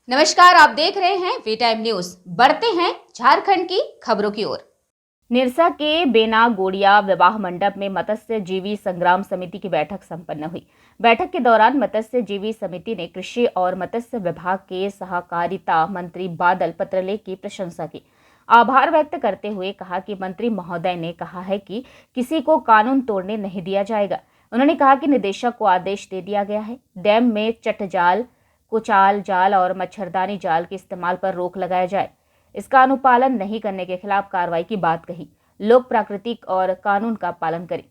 नमस्कार, आप देख रहे हैं वी टाइम न्यूज। बढ़ते हैं झारखंड की खबरों की ओर। निरसा के बेना गोड़िया विवाह मंडप में मत्स्य जीवी संग्राम समिति की बैठक संपन्न हुई। बैठक के दौरान मत्स्य जीवी समिति ने कृषि और मत्स्य विभाग के सहकारिता मंत्री बादल पत्रलेख की प्रशंसा की। आभार व्यक्त करते हुए कहा कि मंत्री महोदय ने कहा है कि किसी को कानून तोड़ने नहीं दिया जाएगा। उन्होंने कहा कि निदेशक को आदेश दे दिया गया है, डैम में चटजाल, कुचाल जाल और मच्छरदानी जाल के इस्तेमाल पर रोक लगाया जाए। इसका अनुपालन नहीं करने के खिलाफ कार्रवाई की बात कही। लोग प्राकृतिक और कानून का पालन करें।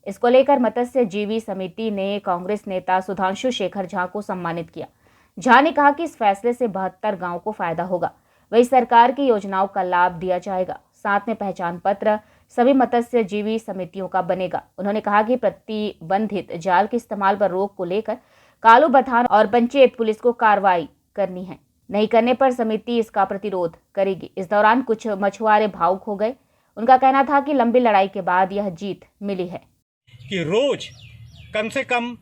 इसको लेकर मत्स्य जीवी समिति ने कांग्रेस नेता सुधांशु शेखर झा को सम्मानित किया। झा ने कहा कि इस फैसले से 72 गांवों को फायदा होगा, वही सरकार की योजनाओं का लाभ दिया जाएगा। साथ में पहचान पत्र सभी मत्स्य जीवी समितियों का बनेगा। उन्होंने कहा कि प्रतिबंधित जाल के इस्तेमाल पर रोक को लेकर कालू बथान और पंचायत पुलिस को कार्रवाई करनी है, नहीं करने पर समिति इसका प्रतिरोध करेगी। इस दौरान कुछ मछुआरे भावुक हो गए। उनका कहना था कि लंबी लड़ाई के बाद यह जीत मिली है कि रोज कम से कम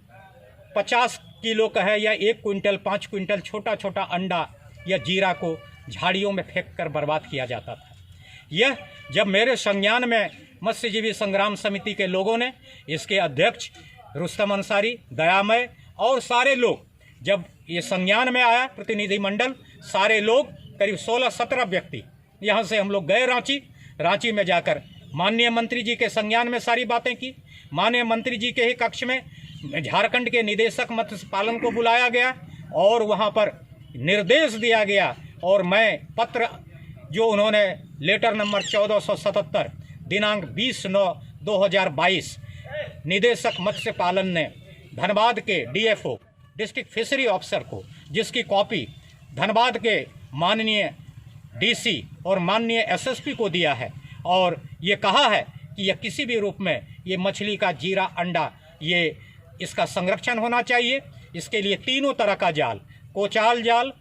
50 किलो का है या 1 क्विंटल 5 क्विंटल छोटा छोटा अंडा या जीरा को झाड़ियों में फेंक कर बर्बाद किया जाता था। यह जब मेरे संज्ञान में मत्स्यजीवी संग्राम समिति के लोगों ने, इसके अध्यक्ष रुस्तम अंसारी, दयामय और सारे लोग, जब ये संज्ञान में आया प्रतिनिधिमंडल, सारे लोग करीब 16-17 व्यक्ति यहाँ से हम लोग गए रांची में जाकर माननीय मंत्री जी के संज्ञान में सारी बातें की। माननीय मंत्री जी के ही कक्ष में झारखंड के निदेशक मत्स्य पालन को बुलाया गया और वहाँ पर निर्देश दिया गया और मैं पत्र जो उन्होंने लेटर नंबर 1477 दिनांक 20/9/2022 निदेशक मत्स्य पालन ने धनबाद के डीएफओ डिस्ट्रिक्ट फिशरी ऑफिसर को, जिसकी कॉपी धनबाद के माननीय डीसी और माननीय एसएसपी को दिया है और ये कहा है कि यह किसी भी रूप में ये मछली का जीरा, अंडा, ये इसका संरक्षण होना चाहिए। इसके लिए तीनों तरह का जाल, कोचाल जाल,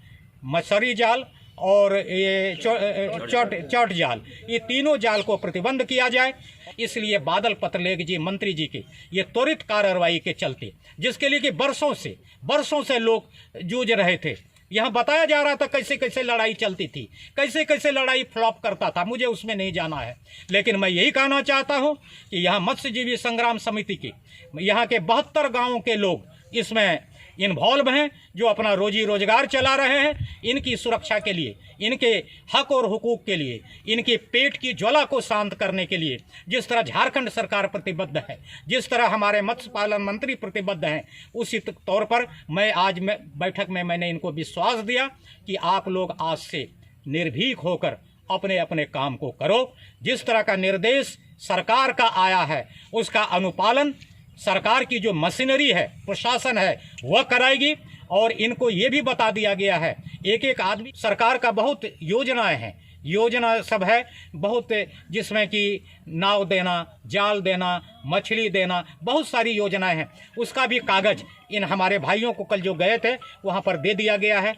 मछली जाल और ये चौट जाल, ये तीनों जाल को प्रतिबंध किया जाए। इसलिए बादल पत्रलेख जी, मंत्री जी की ये त्वरित कार्रवाई के चलते, जिसके लिए कि बरसों से लोग जूझ रहे थे। यहाँ बताया जा रहा था कैसे कैसे लड़ाई चलती थी, कैसे कैसे लड़ाई फ्लॉप करता था। मुझे उसमें नहीं जाना है, लेकिन मैं यही कहना चाहता हूँ कि यहाँ मत्स्यजीवी संग्राम समिति की यहाँ के 72 गाँवों के लोग इसमें इन्वॉल्व हैं, जो अपना रोजी रोजगार चला रहे हैं। इनकी सुरक्षा के लिए, इनके हक और हुकूक के लिए, इनके पेट की ज्वाला को शांत करने के लिए जिस तरह झारखंड सरकार प्रतिबद्ध है, जिस तरह हमारे मत्स्य पालन मंत्री प्रतिबद्ध हैं, उसी तौर पर मैं आज बैठक में मैंने इनको विश्वास दिया कि आप लोग आज से निर्भीक होकर अपने अपने काम को करो। जिस तरह का निर्देश सरकार का आया है उसका अनुपालन सरकार की जो मशीनरी है, प्रशासन है, वह कराएगी। और इनको ये भी बता दिया गया है, एक आदमी, सरकार का बहुत योजनाएं हैं, योजना सब है बहुत, जिसमें कि नाव देना, जाल देना, मछली देना, बहुत सारी योजनाएं हैं। उसका भी कागज इन हमारे भाइयों को कल जो गए थे वहाँ पर दे दिया गया है।